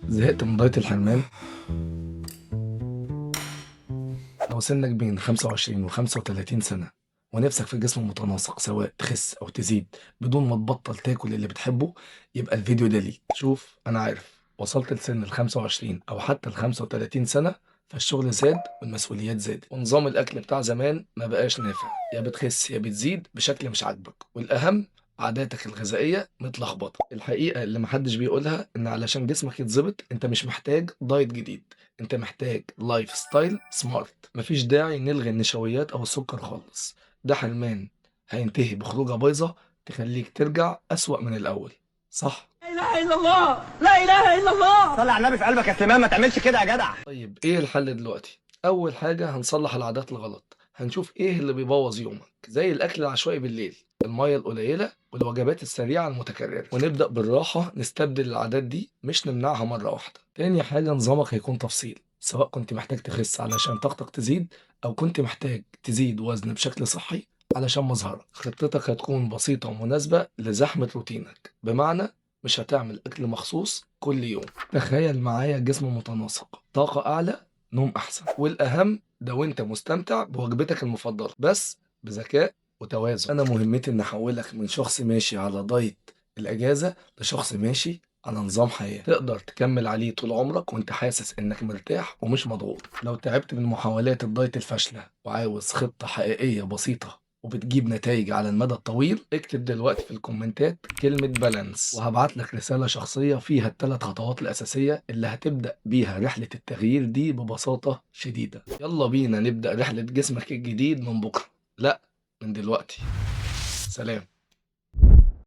زهقت من دايت الحرمان؟ لو سنك بين 25 و 35 سنة ونفسك في جسم متناسق، سواء تخس أو تزيد بدون ما تبطل تاكل اللي بتحبه، يبقى الفيديو ده ليك. شوف، أنا عارف وصلت لسن ال 25 أو حتى ال 35 سنة، فالشغل زاد والمسؤوليات زادت ونظام الأكل بتاع زمان ما بقاش نافع، يا بتخس يا بتزيد بشكل مش عاجبك، والأهم عاداتك الغذائية متلخبطة. الحقيقة اللي محدش بيقولها إن علشان جسمك يتظبط أنت مش محتاج دايت جديد، انت محتاج لايف ستايل سمارت. مفيش داعي نلغي النشويات او السكر خالص، ده حرمان هينتهي بخروجه بايظه تخليك ترجع اسوأ من الاول. صح؟ لا اله الا الله، لا اله الا الله. صلي على النبي في قلبك يا سليمان، ما تعملش كده يا جدع. طيب ايه الحل دلوقتي؟ اول حاجه هنصلح العادات الغلط، هنشوف ايه اللي بيبوظ يومك، زي الاكل العشوائي بالليل، الميه القليله والوجبات السريعه المتكرره، ونبدا بالراحه نستبدل العادات دي مش نمنعها مره واحده. تاني حاجه نظامك هيكون تفصيل، سواء كنت محتاج تخس علشان طاقتك تزيد او كنت محتاج تزيد وزن بشكل صحي علشان مظهرك. خطتك هتكون بسيطه ومناسبه لزحمه روتينك، بمعنى مش هتعمل اكل مخصوص كل يوم. تخيل معايا جسم متناسق، طاقة أعلى، نوم أحسن، والأهم ده وأنت مستمتع بوجبتك المفضلة، بس بذكاء وتوازن. أنا مهمتي إن أحولك من شخص ماشي على دايت الأجازة لشخص ماشي على نظام حياة تقدر تكمل عليه طول عمرك وأنت حاسس إنك مرتاح ومش مضغوط. لو تعبت من محاولات الدايت الفاشلة وعاوز خطة حقيقية بسيطة وبتجيب نتائج على المدى الطويل، اكتب دلوقتي في الكومنتات كلمة بالانس وهبعت لك رسالة شخصية فيها الثلاث خطوات الأساسية اللي هتبدأ بيها رحلة التغيير دي ببساطة شديدة. يلا بينا نبدأ رحلة جسمك الجديد من بكرة، لا، من دلوقتي. سلام.